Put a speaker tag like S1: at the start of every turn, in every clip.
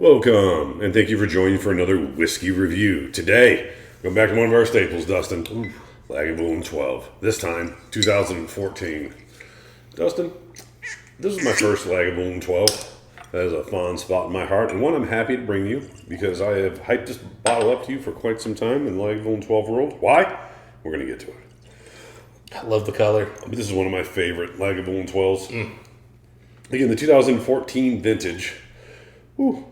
S1: Welcome, and thank you for joining for another whiskey review. Today, going back to one of our staples, Dustin. Lagavulin 12. This time, 2014. Dustin, this is my first Lagavulin 12. That is a fond spot in my heart, and one I'm happy to bring you because I have hyped this bottle up to you for quite some time in the Lagavulin 12 world. Why? We're going to get to it.
S2: I love the color.
S1: This is one of my favorite Lagavulin 12s. Again, the 2014 vintage. Whew.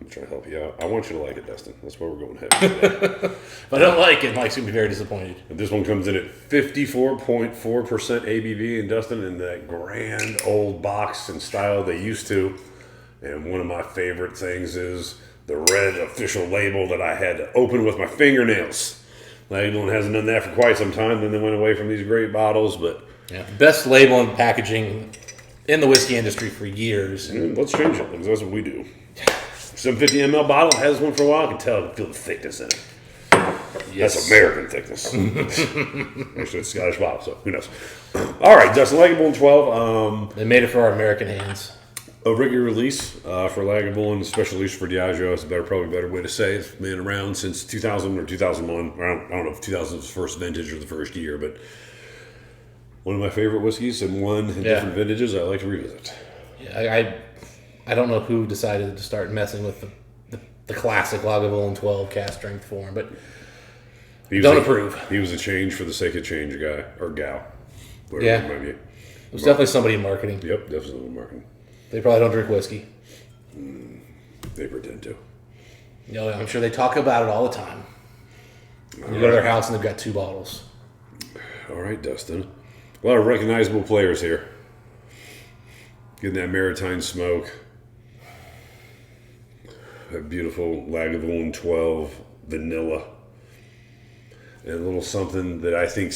S1: I'm trying to help you out. I want you to like it, Dustin. That's why we're going heavy today.
S2: If I don't like it, Mike's going to be very disappointed.
S1: And this one comes in at 54.4% ABV, and Dustin, in that grand old box and style they used to. And one of my favorite things is the red official label that I had to open with my fingernails. Lagavulin hasn't done that for quite some time. Then they went away from these great bottles, but
S2: best label and packaging in the whiskey industry for years.
S1: Let's change it because that's what we do. 750 ml bottle, has one for a while. I can tell, I can feel the thickness in it. Yes. That's American thickness. Actually, it's a Scottish bottle, so who knows. All right, Dustin, Lagavulin 12.
S2: They made it for our American hands.
S1: A regular release for Lagavulin, a special release for Diageo. It's probably a better way to say it. It's been around since 2000 or 2001. I don't know if 2000 was the first vintage or the first year, but one of my favorite whiskeys and one in different vintages I like to revisit.
S2: Yeah, I don't know who decided to start messing with the classic Lagavulin 12 cast strength form, but don't approve.
S1: He was a change for the sake of change guy or gal.
S2: Yeah. It was definitely somebody in marketing.
S1: Yep, definitely in marketing.
S2: They probably don't drink whiskey.
S1: They pretend to.
S2: I'm sure they talk about it all the time. You go to their house and they've got 2 bottles.
S1: All right, Dustin. A lot of recognizable players here. Getting that maritime smoke. That beautiful Lagavulin 12 vanilla. And a little something that I think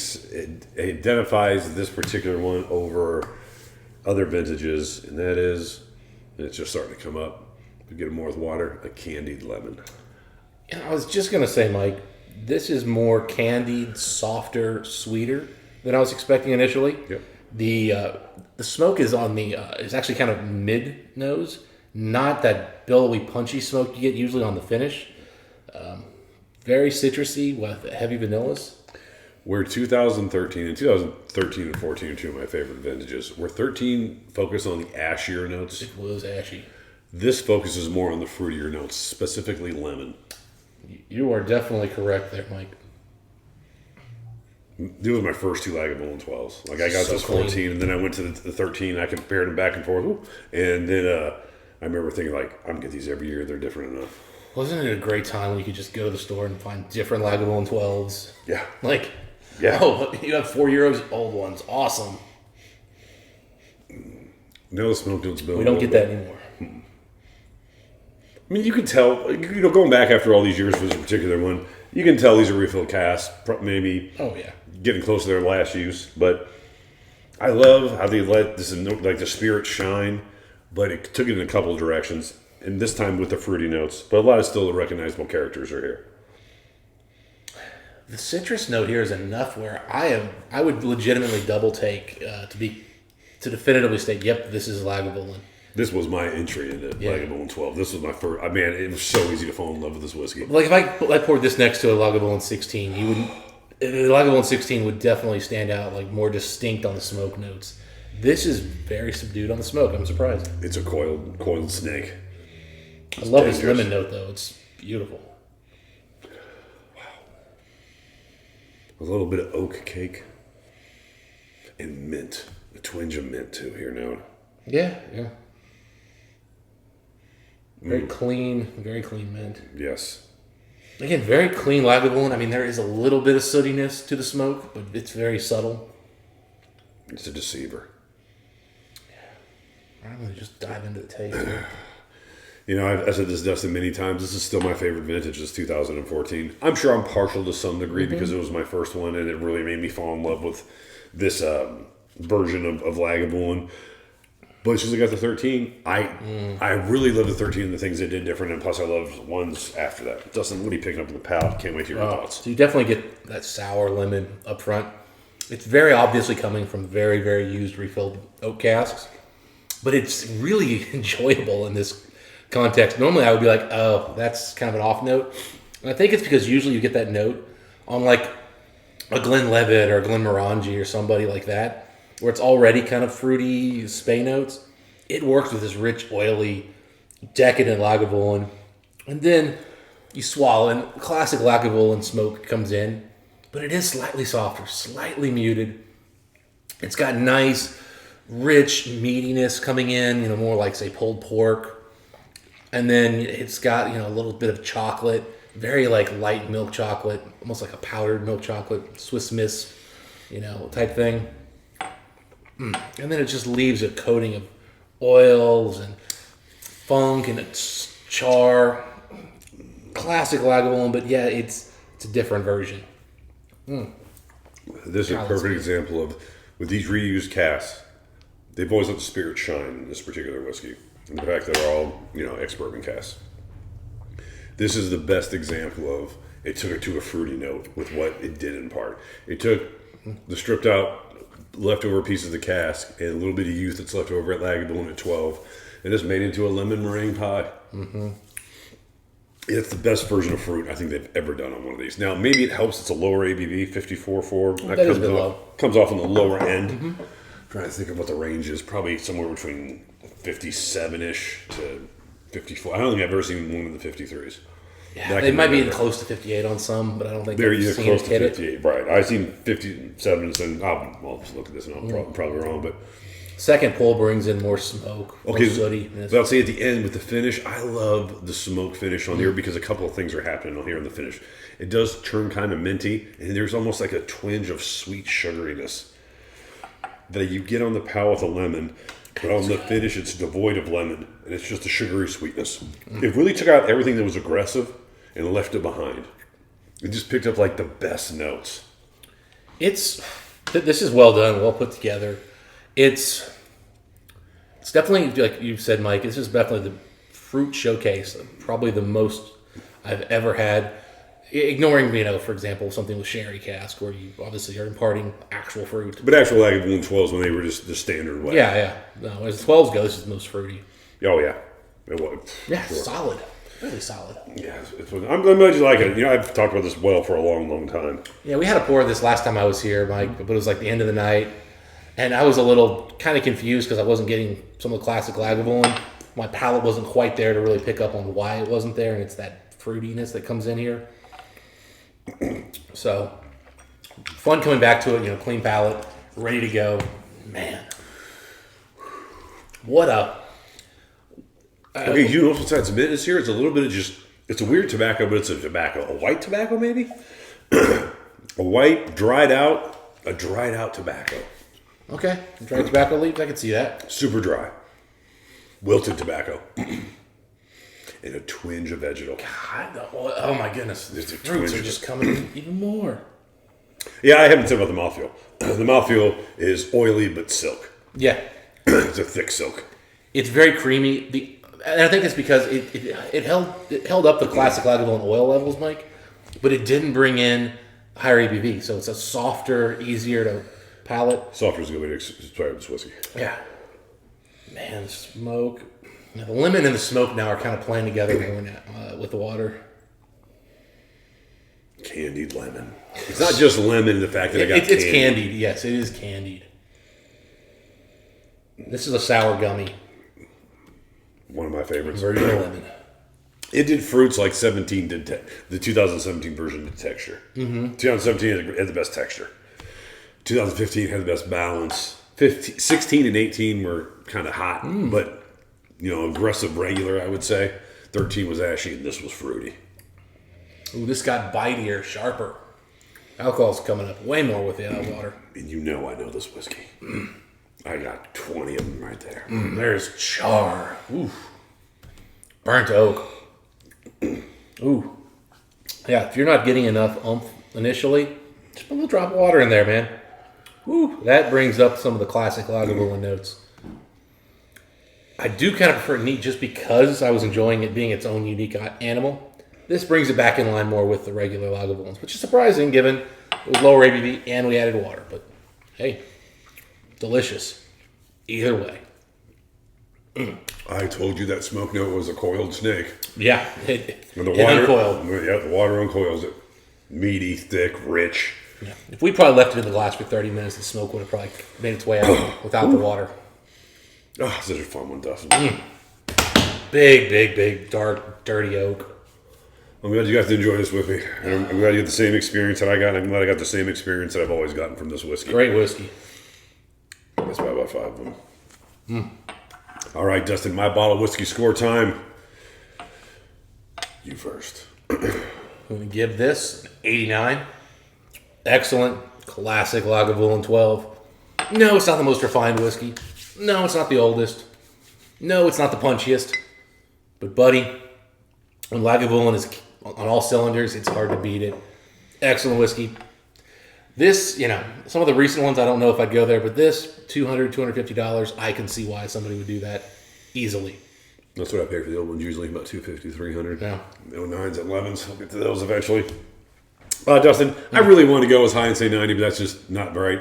S1: identifies this particular one over other vintages, and that is, and it's just starting to come up, to get it more with water, a candied lemon.
S2: I was just going to say, Mike, this is more candied, softer, sweeter than I was expecting initially.
S1: Yep.
S2: The smoke is on the is actually kind of mid nose, not that billowy punchy smoke you get usually on the finish. Very citrusy with heavy vanillas.
S1: Where 2013 and 14 are two of my favorite vintages. Where 13 focused on the ashier notes.
S2: It was ashy.
S1: This focuses more on the fruitier notes, specifically lemon.
S2: You are definitely correct there, Mike.
S1: These were my first 2 Lagavulin 12s. Like I got this 14, clean. And then I went to the 13. I compared them back and forth, and then I remember thinking like, I'm gonna get these every year. They're different enough.
S2: Wasn't it a great time when you could just go to the store and find different Lagavulin 12s?
S1: Yeah.
S2: You have 4 euros old ones. Awesome.
S1: No, the smoke don't smell.
S2: We don't get that anymore.
S1: I mean, you can tell, going back after all these years for this particular one, you can tell these are refill casks, maybe getting close to their last use. But I love how they let this, like the spirit shine, but it took it in a couple of directions. And this time with the fruity notes, but a lot of still the recognizable characters are here.
S2: The citrus note here is enough where I would legitimately double take to definitively state, yep, this is Lagavulin.
S1: This was my entry into Lagavulin 12. This was my first. Man, it was so easy to fall in love with this whiskey.
S2: Like if I poured this next to a Lagavulin 16, Lagavulin 16 would definitely stand out, like more distinct on the smoke notes. This is very subdued on the smoke. I'm surprised.
S1: It's a coiled snake.
S2: I love this lemon note though. It's beautiful.
S1: Wow. A little bit of oak cake and mint. A twinge of mint too here now.
S2: Yeah. Very clean mint.
S1: Yes.
S2: Again, very clean Lagavulin. I mean, there is a little bit of sootiness to the smoke, but it's very subtle.
S1: It's a deceiver.
S2: Yeah. I'm going to just dive into the taste here.
S1: I've said this, Dustin, many times. This is still my favorite vintage. This 2014. I'm sure I'm partial to some degree because it was my first one, and it really made me fall in love with this version of Lagavulin. But as soon as I got to 13, I really love the 13 and the things they did different, and plus I loved ones after that. Dustin, what are you picking up in the palate? Can't wait to hear your thoughts.
S2: So you definitely get that sour lemon up front. It's very obviously coming from very, very used refilled oak casks, but it's really enjoyable in this context. Normally, I would be like, "Oh, that's kind of an off note." And I think it's because usually you get that note on like a Glenlivet or a Glenmorangie or somebody like that, where it's already kind of fruity spey notes. It works with this rich, oily, decadent Lagavulin, and then you swallow, and classic Lagavulin smoke comes in, but it is slightly softer, slightly muted. It's got nice, rich meatiness coming in, more like, say, pulled pork. And then it's got, a little bit of chocolate, very like light milk chocolate, almost like a powdered milk chocolate, Swiss Miss, type thing. And then it just leaves a coating of oils and funk and it's char. Classic Lagavulin, but yeah, it's a different version.
S1: This is a perfect example of, with these reused casks, they've always let the spirit shine in this particular whiskey. And the fact that they're all, ex-bourbon casks. This is the best example of, it took it to a fruity note with what it did in part. It took the stripped out leftover pieces of the cask and a little bit of youth that's left over at Lagavulin at 12, and it's made into a lemon meringue pie. Mm-hmm. It's the best version of fruit I think they've ever done on one of these. Now, maybe it helps it's a lower ABV, 54.4. That comes off on the lower end. Mm-hmm. I'm trying to think of what the range is. Probably somewhere between 57-ish to 54. I don't think I've ever seen one in the 53s.
S2: Yeah, they might be close to 58 on some, but I don't think
S1: they're
S2: either
S1: close to 58. Right. I've seen 57s, and I'll just look at this, and I'm probably wrong, but...
S2: Second pull brings in more smoke, more sootiness.
S1: But I'll say at the end with the finish, I love the smoke finish on here because a couple of things are happening on here in the finish. It does turn kind of minty, and there's almost like a twinge of sweet sugariness that you get on the palate with the lemon, but on the finish it's devoid of lemon, and it's just a sugary sweetness. It really took out everything that was aggressive and left it behind. It just picked up like the best notes.
S2: This is well done, well put together. It's definitely, like you said, Mike, this is definitely the fruit showcase, probably the most I've ever had. Ignoring, for example, something with sherry cask, where you obviously are imparting actual fruit.
S1: But actual Lagavulin 12s when they were just the standard way.
S2: Yeah. No, as 12s go, this is the most fruity.
S1: Oh, yeah. It was.
S2: Yeah, sure. Solid. Really solid.
S1: Yeah, I'm glad you like it. I've talked about this well for a long, long time.
S2: Yeah, we had a pour this last time I was here, Mike, but it was like the end of the night. And I was a little kind of confused because I wasn't getting some of the classic Lagavulin. My palate wasn't quite there to really pick up on why it wasn't there, and it's that fruitiness that comes in here. So, fun coming back to it, clean palate, ready to go. Man. What a...
S1: Okay, you know what's adds a bit is here? It's a little bit of just... It's a weird tobacco, but it's a tobacco. A white tobacco, maybe? A white, dried out tobacco.
S2: Okay, dried tobacco leaves, I can see that.
S1: Super dry. Wilted tobacco. And a twinge of vegetal.
S2: God, oh my goodness. The fruits are just coming in even more.
S1: Yeah, I haven't said about the mouthfeel. The mouthfeel is oily but silk.
S2: Yeah.
S1: It's a thick silk.
S2: It's very creamy. And I think it's because it held up the classic Lagavulin oil levels, Mike, but it didn't bring in higher ABV. So it's a softer, easier to palate.
S1: Softer is a good way to describe this whiskey.
S2: Yeah. Man, the smoke. Now, the lemon and the smoke now are kind of playing together with the water.
S1: Candied lemon. It's not just lemon, the fact that
S2: it's candied. Yes, it is candied. This is a sour gummy.
S1: One of my favorites.
S2: Version of lemon.
S1: It did fruits like 17 did the 2017 version did texture. Mm-hmm. 2017 had the best texture. 2015 had the best balance. 16 and 18 were kind of hot, but aggressive regular, I would say. 13 was ashy, and this was fruity.
S2: Ooh, this got bitier, sharper. Alcohol's coming up way more with the water.
S1: And I know this whiskey. I got 20 of them right there.
S2: There's char. Ooh. Burnt oak. Ooh. Yeah, if you're not getting enough oomph initially, just put a little drop of water in there, man. Ooh, that brings up some of the classic Lagavulin notes. I do kind of prefer it neat just because I was enjoying it being its own unique animal. This brings it back in line more with the regular Lagavulins, which is surprising given it was lower ABV and we added water. But hey, delicious. Either way.
S1: I told you that smoke note was a coiled snake.
S2: Yeah,
S1: And the
S2: it
S1: water,
S2: uncoiled.
S1: yeah, the water uncoils it. Meaty, thick, rich.
S2: Yeah. If we probably left it in the glass for 30 minutes, the smoke would have probably made its way out without the water.
S1: Oh, such a fun one, Dustin.
S2: Big, dark, dirty oak.
S1: I'm glad you got to enjoy this with me. And I'm glad you got the same experience that I got. And I'm glad I got the same experience that I've always gotten from this whiskey.
S2: Great whiskey.
S1: That's why I bought 5 of them. All right, Dustin, my bottle of whiskey score time. You first.
S2: I'm going to give this an 89. Excellent, classic Lagavulin 12. No, it's not the most refined whiskey. No, it's not the oldest. No, it's not the punchiest. But, buddy, when Lagavulin is on all cylinders, it's hard to beat it. Excellent whiskey. This, some of the recent ones, I don't know if I'd go there, but this, $200, $250, I can see why somebody would do that easily.
S1: That's what I pay for the old ones, usually about $250, $300.
S2: Yeah.
S1: No 9s and 11s. I'll get to those eventually. Dustin, I really want to go as high and say 90, but that's just not right.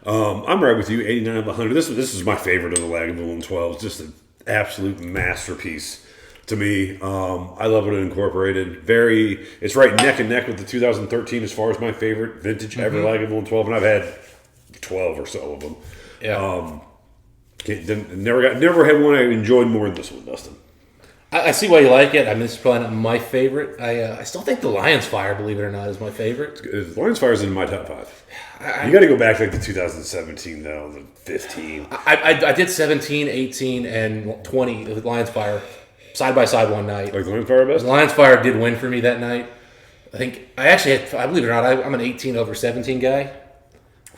S1: I'm right with you, 89 of 100. This is my favorite of the Lagavulin 12. It's just an absolute masterpiece to me. I love what it incorporated. It's right neck and neck with the 2013 as far as my favorite vintage ever Lagavulin 12, and I've had 12 or so of them.
S2: Yeah.
S1: Never had one I enjoyed more than this one, Dustin.
S2: I see why you like it. I mean, this is probably not my favorite. I still think the Lion's Fire, believe it or not, is my favorite.
S1: Lion's Fire is in my top 5. You got to go back to like the 2017, though, the 15.
S2: I did 17, 18, and 20 with Lion's Fire side by side one night.
S1: Like the Lion's Fire best?
S2: The Lion's Fire did win for me that night. I think I actually had, I believe it or not, I'm an 18 over 17 guy.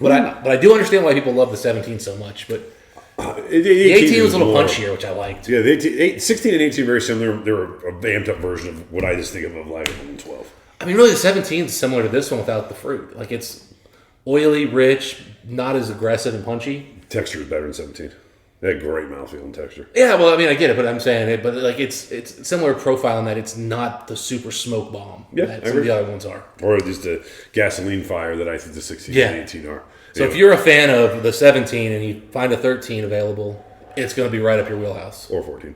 S2: But I do understand why people love the 17 so much. But the 18 was a little punchier, which I liked.
S1: Yeah, 16 and 18 are very similar. They're a vamped up version of what I just think of Lagavulin 12.
S2: I mean, really, the 17 is similar to this one without the fruit. Like, it's oily, rich, not as aggressive and punchy.
S1: Texture is better than 17. They had great mouthfeel and texture.
S2: Yeah, well, I mean, I get it, but I'm saying it. But like, it's similar profile in that it's not the super smoke bomb that some of the other ones are,
S1: or just the gasoline fire that I think the 16 and 18 are.
S2: So if you're a fan of the 17 and you find a 13 available, it's going to be right up your wheelhouse.
S1: Or 14.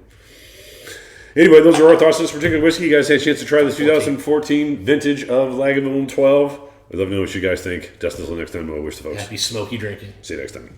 S1: Anyway, those are our thoughts on this particular whiskey. You guys had a chance to try this 2014 vintage of Lagavulin 12. I'd love to know what you guys think. Dustin, until next time, I wish the folks.
S2: Happy smoky drinking.
S1: See you next time.